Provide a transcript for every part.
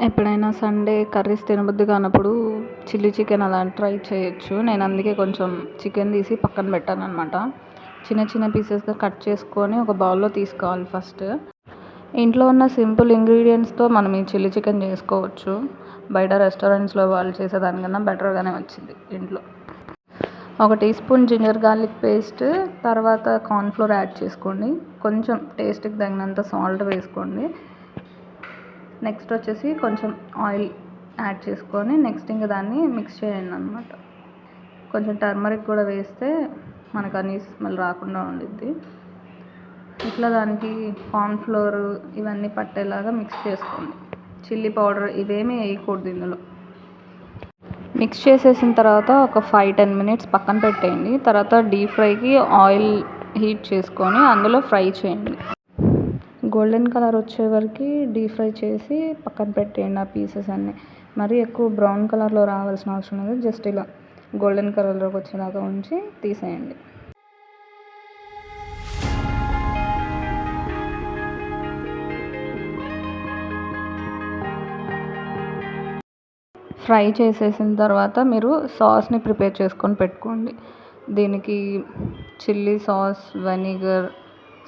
ఎప్పుడైనా Sunday curries తినబుద్ధి కానప్పుడు చిల్లీ చికెన్ అలా ట్రై చేయొచ్చు. నేను అందుకే కొంచెం చికెన్ తీసి పక్కన పెట్టానన్నమాట. చిన్న చిన్న పీసెస్గా కట్ చేసుకొని ఒక బౌల్లో తీసుకోవాలి ఫస్ట్. ఇంట్లో ఉన్న సింపుల్ ఇంగ్రీడియంట్స్తో మనం ఈ చిల్లీ చికెన్ చేసుకోవచ్చు. బయట రెస్టారెంట్స్లో వాళ్ళు చేసేదానికన్నా బెటర్గానే వచ్చింది ఇంట్లో. 1 teaspoon ginger garlic paste, తర్వాత కార్న్ఫ్లోర్ యాడ్ చేసుకోండి. కొంచెం టేస్ట్కి తగినంత సాల్ట్ వేసుకోండి. నెక్స్ట్ వచ్చేసి కొంచెం ఆయిల్ యాడ్ చేసుకొని నెక్స్ట్ ఇంకా దాన్ని మిక్స్ చేయండి అన్నమాట. కొంచెం టర్మరిక్ కూడా వేస్తే మనకు అనీస్ స్మెల్ రాకుండా ఉండిద్ది. ఇట్లా దానికి కార్న్ఫ్లోర్ ఇవన్నీ పట్టేలాగా మిక్స్ చేసుకోండి. చిల్లీ పౌడర్ ఇవేమీ వేయకూడదు ఇందులో. మిక్స్ చేసేసిన తర్వాత ఒక 5-10 మినిట్స్ పక్కన పెట్టేయండి. తర్వాత డీప్ ఫ్రైకి ఆయిల్ హీట్ చేసుకొని అందులో ఫ్రై చేయండి. గోల్డెన్ కలర్ వచ్చే వరకు డీప్ ఫ్రై చేసి పక్కన పెట్టేయండి ఆ పీసెస్ అన్నీ. మరీ ఎక్కువ బ్రౌన్ కలర్లో రావాల్సిన అవసరం లేదు. జస్ట్ ఇలా గోల్డెన్ కలర్లోకి వచ్చేలాగా ఉంచి తీసేయండి. ఫ్రై చేసేసిన తర్వాత మీరు సాస్ని ప్రిపేర్ చేసుకొని పెట్టుకోండి. దీనికి chilli sauce, vinegar,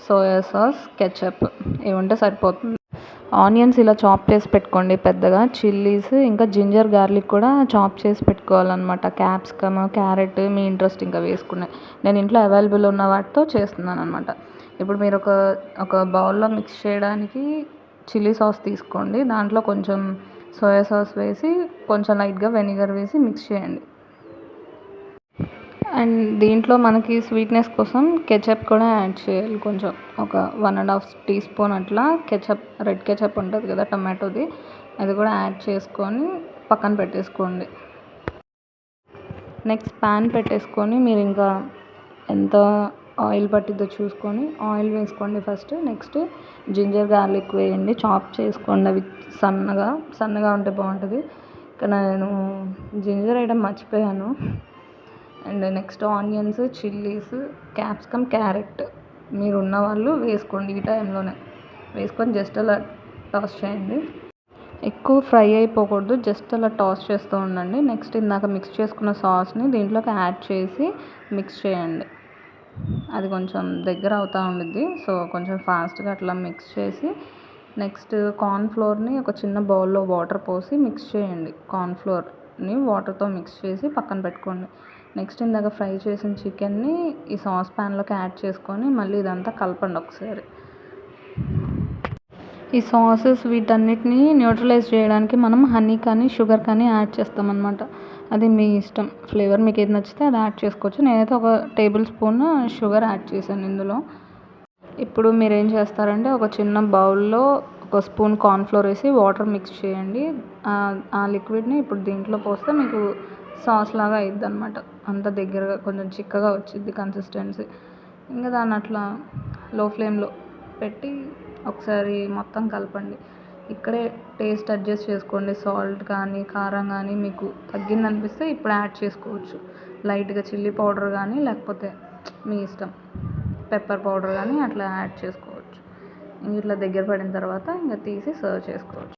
soya sauce, ketchup ఇవి ఉంటే సరిపోతుంది. ఆనియన్స్ ఇలా చాప్ చేసి పెట్టుకోండి పెద్దగా. చిల్లీస్ ఇంకా జింజర్ గార్లిక్ కూడా చాప్ చేసి పెట్టుకోవాలన్నమాట. క్యాప్సికమ్, క్యారెట్ మీ ఇంట్రెస్ట్ ఇంకా వేసుకునే. నేను ఇంట్లో అవైలబుల్ ఉన్న వాటితో చేస్తున్నాను అనమాట. ఇప్పుడు మీరు ఒక బౌల్లో మిక్స్ చేయడానికి చిల్లీ సాస్ తీసుకోండి. దాంట్లో కొంచెం సోయా సాస్ వేసి కొంచెం లైట్గా వెనిగర్ వేసి మిక్స్ చేయండి. అండ్ దీంట్లో మనకి స్వీట్నెస్ కోసం కెచప్ కూడా యాడ్ చేయాలి. కొంచెం ఒక 1.5 టీ స్పూన్ అట్లా కెచప్, రెడ్ కెచప్ ఉంటుంది కదా టమాటోది, అది కూడా యాడ్ చేసుకొని పక్కన పెట్టేసుకోండి. నెక్స్ట్ ప్యాన్ పెట్టేసుకొని మీరు ఇంకా ఎంత ఆయిల్ పట్టిద్దో చూసుకొని ఆయిల్ వేసుకోండి ఫస్ట్. నెక్స్ట్ జింజర్ గార్లిక్ వేయండి, చాప్ చేసుకోండి. అవి సన్నగా ఉంటే బాగుంటుంది. ఇక్కడ నేను జింజర్ వేయడం మర్చిపోయాను. And next onions, chillies, capsicum, carrot మీరు ఉన్న వాళ్ళు వేసుకోండి. ఈ టైంలోనే వేసుకొని జస్ట్ అలా టాస్ చేయండి. ఎక్కువ ఫ్రై అయిపోకూడదు, జస్ట్ అలా టాస్ చేస్తూ ఉండండి. నెక్స్ట్ ఇందాక మిక్స్ చేసుకున్న సాస్ని దీంట్లోకి యాడ్ చేసి మిక్స్ చేయండి. అది కొంచెం దగ్గర అవుతూ ఉండిద్ది, సో కొంచెం ఫాస్ట్గా అట్లా మిక్స్ చేసి నెక్స్ట్ కార్న్ఫ్లోర్ని ఒక చిన్న బౌల్లో వాటర్ పోసి మిక్స్ చేయండి. కార్న్ఫ్లోర్ని వాటర్తో మిక్స్ చేసి పక్కన పెట్టుకోండి. నెక్స్ట్ ఇందాక ఫ్రై చేసిన చికెన్ని ఈ సాస్ ప్యాన్లోకి యాడ్ చేసుకొని మళ్ళీ ఇదంతా కలపండి ఒకసారి. ఈ సాసెస్ వీటన్నిటిని న్యూట్రలైజ్ చేయడానికి మనం హనీ కానీ షుగర్ కానీ యాడ్ చేస్తామన్నమాట. అది మీ ఇష్టం, ఫ్లేవర్ మీకు ఏది నచ్చితే అది యాడ్ చేసుకోవచ్చు. నేనైతే ఒక టేబుల్ స్పూన్ షుగర్ యాడ్ చేశాను ఇందులో. ఇప్పుడు మీరు ఏం చేస్తారంటే ఒక చిన్న బౌల్లో ఒక స్పూన్ కార్న్ఫ్లోర్ వేసి వాటర్ మిక్స్ చేయండి. ఆ లిక్విడ్ని ఇప్పుడు దీంట్లో పోస్తే మీకు సాస్ లాగా అయిద్ది అనమాట. అంత దగ్గరగా కొంచెం చిక్కగా వచ్చింది కన్సిస్టెన్సీ. ఇంకా దాన్ని అట్లా లో ఫ్లేమ్లో పెట్టి ఒకసారి మొత్తం కలపండి. ఇక్కడే టేస్ట్ అడ్జస్ట్ చేసుకోండి. సాల్ట్ కానీ కారం కానీ మీకు తగ్గింది అనిపిస్తే ఇప్పుడు యాడ్ చేసుకోవచ్చు. లైట్గా చిల్లీ పౌడర్ కానీ లేకపోతే మీ ఇష్టం పెప్పర్ పౌడర్ కానీ అట్లా యాడ్ చేసుకోవచ్చు. ఇంక ఇట్లా దగ్గర పడిన తర్వాత ఇంకా తీసి సర్వ్ చేసుకోవచ్చు.